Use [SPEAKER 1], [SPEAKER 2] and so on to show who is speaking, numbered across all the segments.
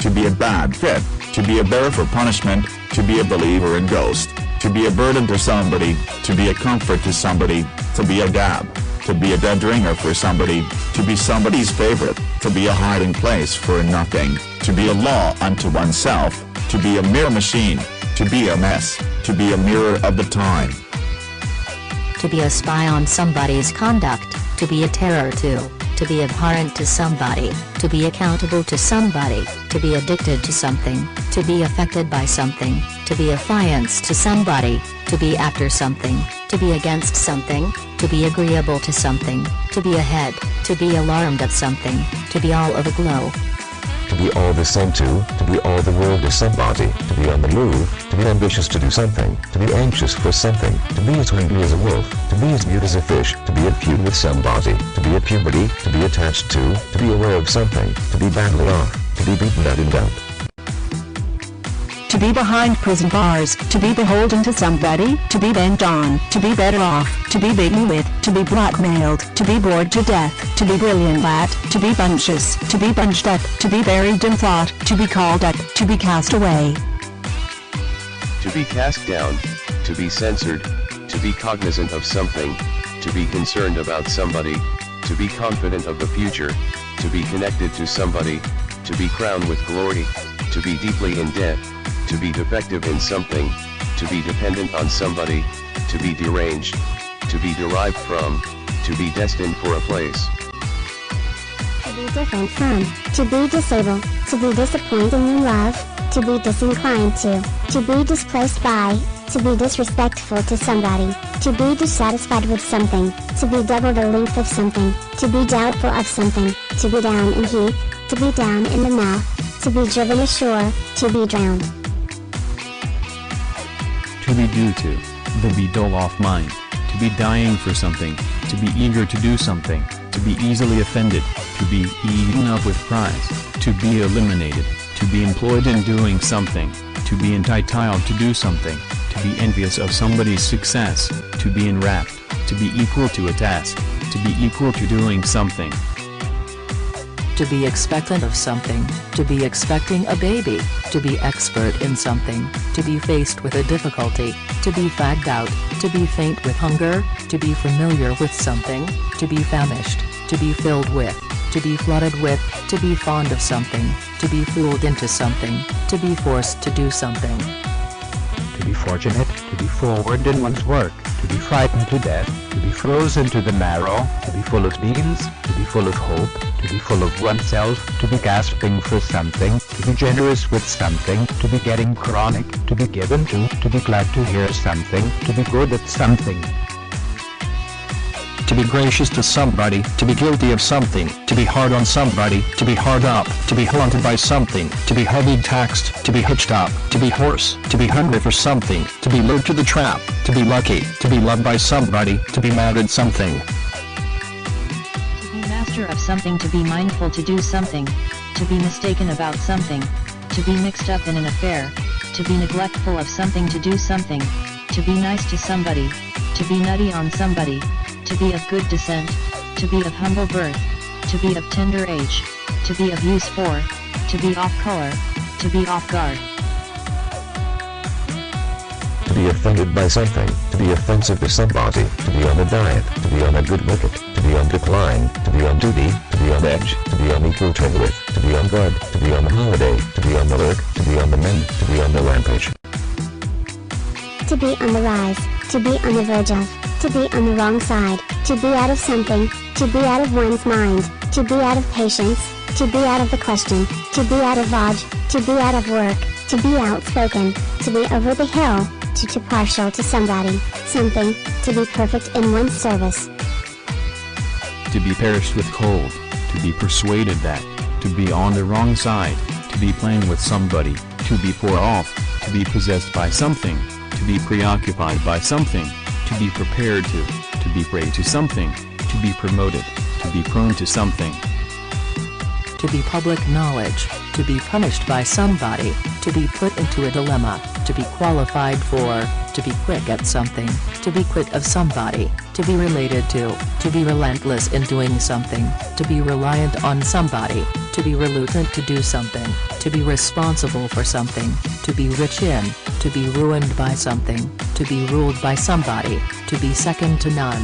[SPEAKER 1] to be a bad fit, to be a bearer for punishment, to be a believer in ghost, to be a burden to somebody, to be a comfort to somebody, to be a gab, to be a dead ringer for somebody, to be somebody's favorite, to be a hiding place for nothing, to be a law unto oneself, to be a mirror machine, to be a mess, to be a mirror of the time.
[SPEAKER 2] To be a spy on somebody's conduct, to be a terror to be abhorrent to somebody, to be accountable to somebody, to be addicted to something, to be affected by something, to be affianced to somebody, to be after something, to be against something, to be agreeable to something, to be ahead, to be alarmed at something, to be all of a glow.
[SPEAKER 3] To be all the same to be all the world to somebody, to be on the move, to be ambitious to do something, to be anxious for something, to be as hungry as a wolf, to be as mute as a fish, to be at feud with somebody, to be at puberty, to be attached to be aware of something, to be badly off, to be beaten out in doubt.
[SPEAKER 4] To be behind prison bars, to be beholden to somebody, to be bent on, to be better off, to be beaten with, to be blackmailed, to be bored to death, to be brilliant at, to be bunches, to be bunched up, to be buried in thought, to be called up, to be cast away.
[SPEAKER 5] To be cast down, to be censored, to be cognizant of something, to be concerned about somebody, to be confident of the future, to be connected to somebody, to be crowned with glory, to be deeply in debt, to be defective in something, to be dependent on somebody, to be deranged, to be derived from, to be destined for a place.
[SPEAKER 6] To be different from, to be disabled, to be disappointing in love, to be disinclined to be displaced by, to be disrespectful to somebody, to be dissatisfied with something, to be double the length of something, to be doubtful of something, to be down in heat, to be down in the mouth, to be driven ashore, to be drowned.
[SPEAKER 7] To be due to be dull off mind, to be dying for something, to be eager to do something, to be easily offended, to be eaten up with prize, to be eliminated, to be employed in doing something, to be entitled to do something, to be envious of somebody's success, to be enwrapped, to be equal to a task, to be equal to doing something.
[SPEAKER 2] To be expectant of something, to be expecting a baby, to be expert in something, to be faced with a difficulty, to be fagged out, to be faint with hunger, to be familiar with something, to be famished, to be filled with, to be flooded with, to be fond of something, to be fooled into something, to be forced to do something.
[SPEAKER 8] To be fortunate, to be forward in one's work, to be frightened to death, to be frozen to the marrow, to be full of beans, to be full of hope, to be full of oneself, to be gasping for something, to be generous with something, to be getting chronic, to be given to be glad to hear something, to be good at something.
[SPEAKER 9] To be gracious to somebody, to be guilty of something, to be hard on somebody, to be hard up, to be haunted by something, to be heavy taxed, to be hitched up, to be hoarse, to be hungry for something, to be lured to the trap, to be lucky, to be loved by somebody, to be mad at something.
[SPEAKER 10] To be master of something, to be mindful to do something, to be mistaken about something, to be mixed up in an affair, to be neglectful of something, to do something, to be nice to somebody, to be nutty on somebody, to be of good descent, to be of humble birth, to be of tender age, to be of use for, to be off color, to be off guard.
[SPEAKER 3] To be offended by something, to be offensive to somebody, to be on a diet, to be on a good wicket, to be on decline, to be on duty, to be on edge, to be on equal trade with, to be on guard, to be on holiday, to be on the lurk, to be on the mend, to be on the rampage.
[SPEAKER 6] To be on the rise, to be on the verge of, to be on the wrong side, to be out of something, to be out of one's mind, to be out of patience, to be out of the question, to be out of lodge, to be out of work, to be outspoken, to be over the hill, to partial to somebody, something, to be perfect in one's service.
[SPEAKER 7] To be perished with cold, to be persuaded that, to be on the wrong side, to be playing with somebody, to be poor off, to be possessed by something, to be preoccupied by something, to be prepared to be prey to something, to be promoted, to be prone to something.
[SPEAKER 11] to be public knowledge, to be punished by somebody, to be put into a dilemma, to be qualified for, to be quick at something, to be quit of somebody, to be related to be relentless in doing something, to be reliant on somebody, to be reluctant to do something, to be responsible for something, to be rich in, to be ruined by something, to be ruled by somebody, to be second to none.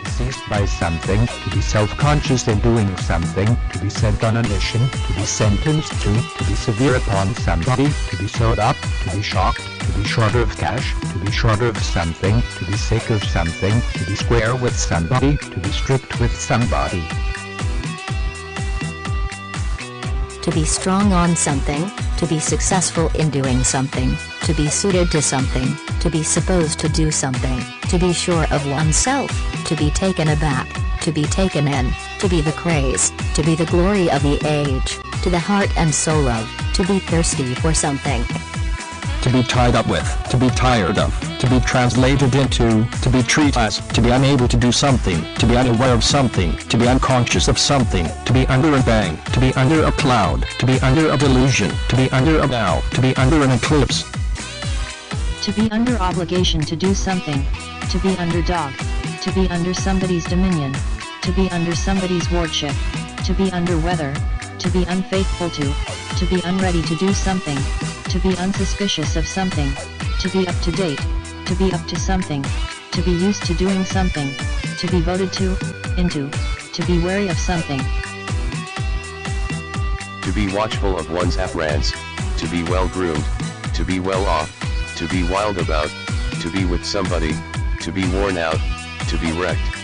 [SPEAKER 8] Seized by something, to be self-conscious in doing something, to be sent on a mission, to be sentenced to be severe upon somebody, to be sewed up, to be shocked, to be short of cash, to be short of something, to be sick of something, to be square with somebody, to be strict with somebody.
[SPEAKER 2] To be strong on something, to be successful in doing something, to be suited to something, to be supposed to do something, to be sure of oneself, to be taken aback, to be taken in, to be the craze, to be the glory of the age, to the heart and soul of, to be thirsty for something.
[SPEAKER 9] To be tied up with, to be tired of, to be translated into, to be treated as, to be unable to do something, to be unaware of something, to be unconscious of something, to be under a bang, to be under a cloud, to be under a delusion, to be under a bow, to be under an eclipse.
[SPEAKER 10] To be under obligation to do something, to be underdog, to be under somebody's dominion, to be under somebody's wardship, to be under weather, to be unfaithful to be unready to do something, to be unsuspicious of something, to be up to date, to be up to something, to be used to doing something, to be voted into, to be wary of something.
[SPEAKER 5] To be watchful of one's appearance, to be well groomed, to be well off, to be wild about, to be with somebody, to be worn out, to be wrecked.